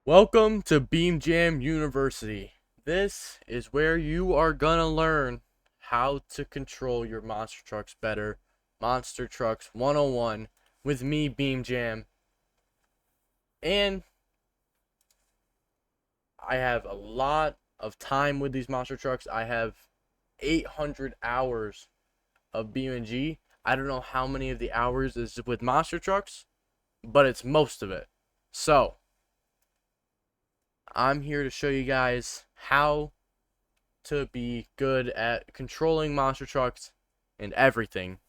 Welcome to Beamng University. This is where you are gonna learn how to control your monster trucks better. Monster Trucks 101 with me, Beamng. And I have a lot of time with these monster trucks. I have 800 hours of BMG. I don't know how many of the hours is with monster trucks, but it's most of it. So I'm here to show you guys how to be good at controlling monster trucks and everything.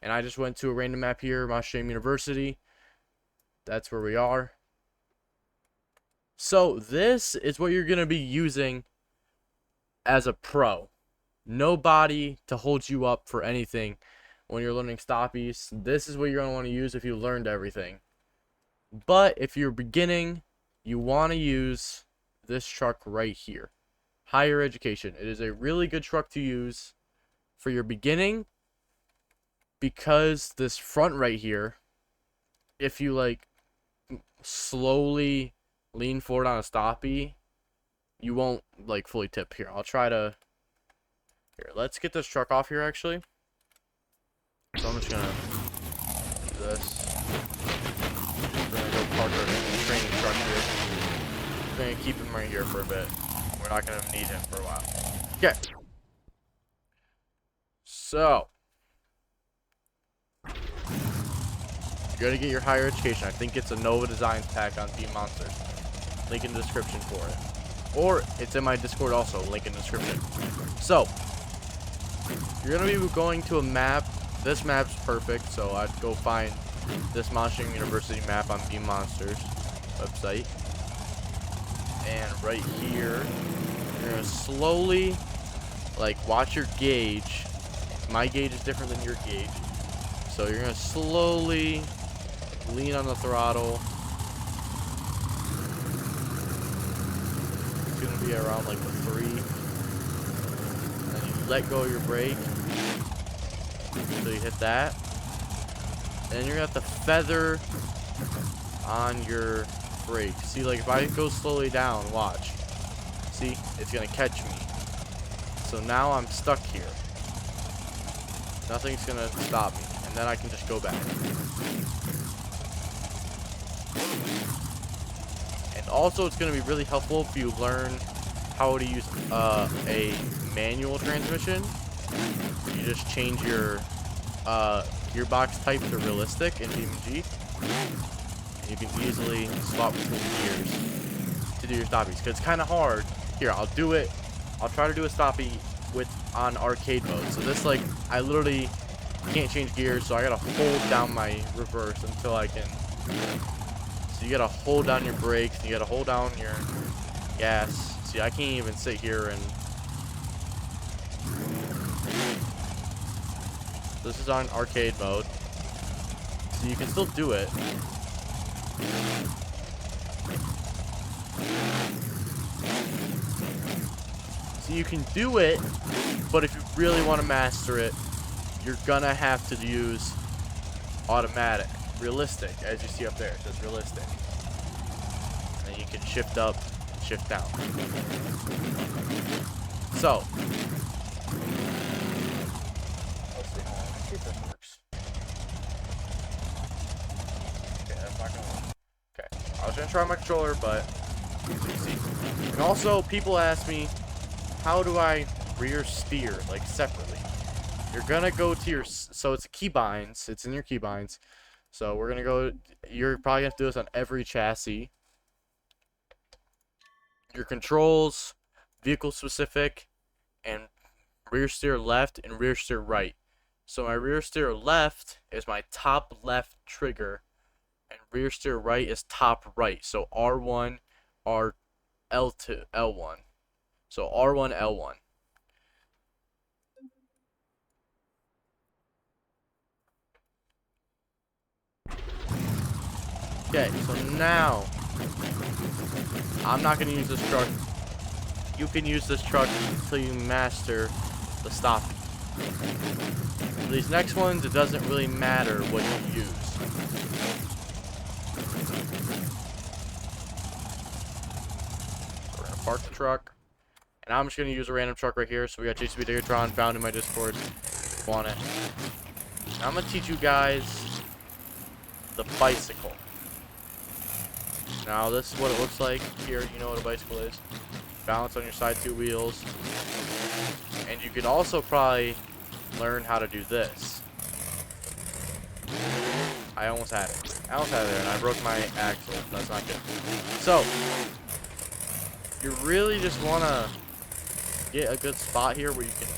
And I just went to a random map here, Beamng University. That's where we are. So this is what you're going to be using as a pro. Nobody to hold you up for anything when you're learning stoppies. This is what you're going to want to use if you learned everything. But if you're beginning, you want to use this truck right here. Higher education. It is a really good truck to use for your beginning because this front right here, if you like slowly lean forward on a stoppie, you won't like fully tip. Here, I'll try to. Here, let's get this truck off here actually. So I'm just gonna do this. We're gonna go park our training truck here. We're gonna keep him right here for a bit. We're not gonna need him for a while. Okay. So you're gonna get your higher education. I think it's a Nova Designs pack on Team Monsters. Link in the description for it. Or it's in my Discord also. Link in the description. So you're gonna be going to a map. This map's perfect, so I'd go find this Beamng University map on Beam Monsters website. And right here, you're gonna slowly, like, watch your gauge. My gauge is different than your gauge. So you're gonna slowly lean on the throttle. It's gonna be around like the 3. And then you let go of your brake. So you hit that. And you're gonna have to feather on your brake. See, like if I go slowly down, watch. See, it's gonna catch me. So now I'm stuck here. Nothing's gonna stop me. And then I can just go back. And also it's gonna be really helpful if you learn how to use a manual transmission. You just change your gearbox type to realistic in BMG. And you can easily swap between gears to do your stoppies. Because it's kind of hard. Here, I'll do it. I'll try to do a stoppie on arcade mode. So this, like, I literally can't change gears. So I gotta hold down my reverse until I can. So you gotta hold down your brakes. And you gotta hold down your gas. See, I can't even sit here and. This is on arcade mode. So you can still do it. So you can do it, but if you really want to master it, you're gonna have to use automatic. Realistic, as you see up there. It says realistic. And you can shift up and shift down. So if this works. Okay, that's not gonna work. Okay, I was gonna try my controller, but see. And also, people ask me, how do I rear steer, like, separately? You're gonna go to your, so it's keybinds, it's in your keybinds. So we're gonna go, you're probably gonna have to do this on every chassis. Your controls, vehicle specific, and rear steer left and rear steer right. So my rear steer left is my top left trigger, and rear steer right is top right. So R1, L2, L1. So R1, L1. Okay, so now I'm not going to use this truck. You can use this truck until you master the stoppie. These next ones, it doesn't really matter what you use. park the truck. And I'm just going to use a random truck right here. So we got JCB Diggertron found in my Discord. Want it. Now I'm going to teach you guys the bicycle. Now this is what it looks like here. You know what a bicycle is. Balance on your side two wheels. And you can also probably learn how to do this. I almost had it. I almost had it there, and I broke my axle. That's not good. So, you really just want to get a good spot here where you can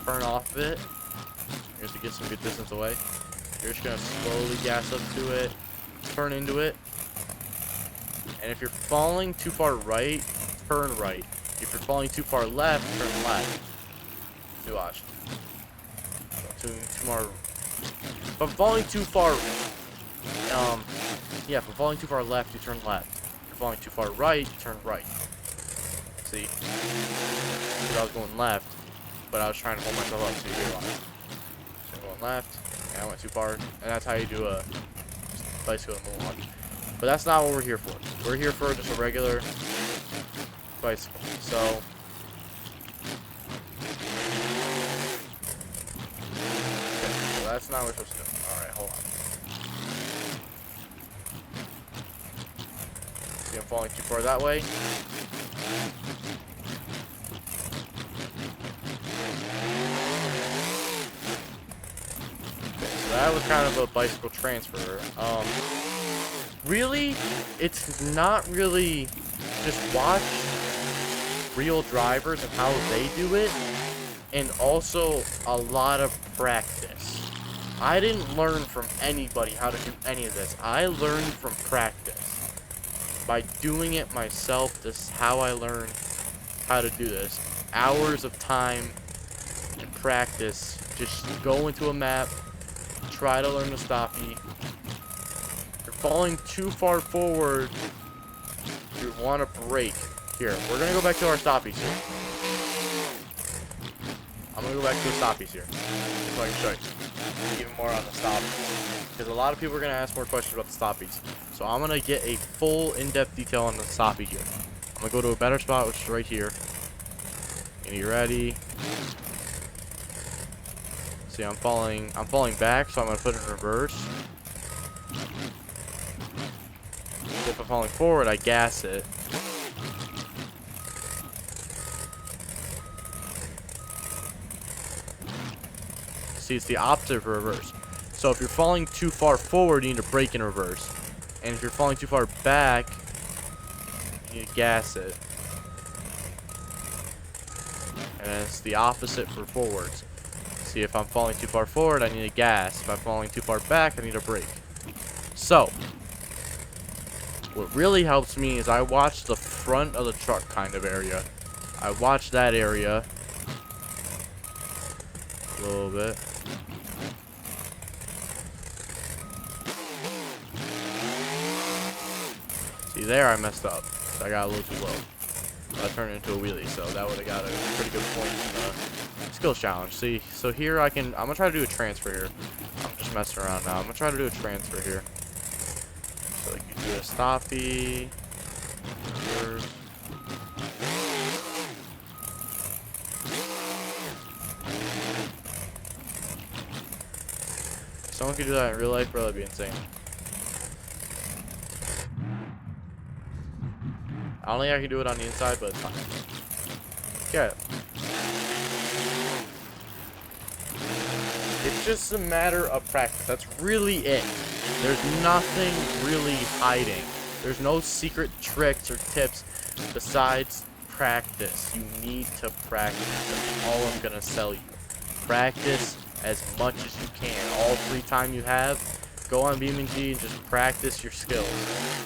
turn off of it. You have to get some good distance away. You're just going to slowly gas up to it, turn into it. And if you're falling too far right, turn right. If you're falling too far left, turn left. Do watch. Two more. If I'm falling too far, yeah, if I'm falling too far left, you turn left. If you're falling too far right, you turn right. See? I was going left, but I was trying to hold myself up, so you realize. So I'm going left, and I went too far, and that's how you do a bicycle moonwalk. But that's not what we're here for. We're here for just a regular bicycle. So, okay, so that's not what we're supposed to do. Alright, hold on. See, I'm falling too far that way. Okay, so that was kind of a bicycle transfer. Really, it's not really just watch real drivers and how they do it, and also a lot of practice. I didn't learn from anybody how to do any of this. I learned from practice. By doing it myself, this is how I learned how to do this. Hours of time and practice. Just go into a map, try to learn the Stoppie. If you're falling too far forward, you want to brake. Here, we're going to go back to our Stoppies here. I'm going to go back to the Stoppies here, so I can show you even more on the Stoppies. Because a lot of people are going to ask more questions about the Stoppies. So I'm going to get a full in-depth detail on the Stoppie here. I'm going to go to a better spot, which is right here. And you ready? See, I'm falling back, so I'm going to put it in reverse. If I'm falling forward, I gas it. See, it's the opposite for reverse. So if you're falling too far forward, you need to brake in reverse. And if you're falling too far back, you need to gas it. And it's the opposite for forwards. See, if I'm falling too far forward, I need to gas. If I'm falling too far back, I need to brake. So, what really helps me is I watch the front of the truck kind of area. I watch that area a little bit. See, there I messed up. I got a little too low. I turned it into a wheelie, so that would have got a pretty good point in the skills challenge. See, so here I'm gonna try to do a transfer here. I'm just messing around now. I'm gonna try to do a transfer here. So like you do a Stoppie. If someone could do that in real life, bro, that'd be insane. I don't think I can do it on the inside, but it's fine. Yeah. It's just a matter of practice. That's really it. There's nothing really hiding. There's no secret tricks or tips besides practice. You need to practice. That's all I'm gonna sell you. Practice as much as you can. All free time you have, go on Beamng and just practice your skills.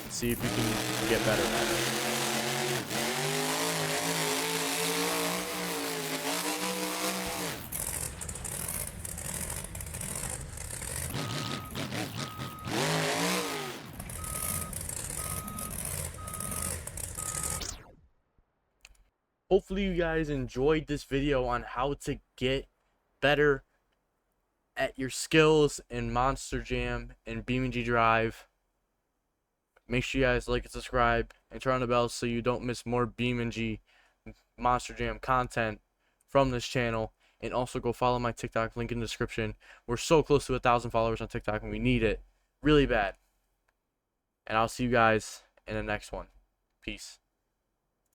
And see if you can get better at it. Hopefully you guys enjoyed this video on how to get better at your skills in Monster Jam and Beamng.Drive. Make sure you guys like and subscribe and turn on the bell so you don't miss more Beamng Monster Jam content from this channel. And also go follow my TikTok, link in the description. We're so close to 1,000 followers on TikTok and we need it really bad. And I'll see you guys in the next one. Peace.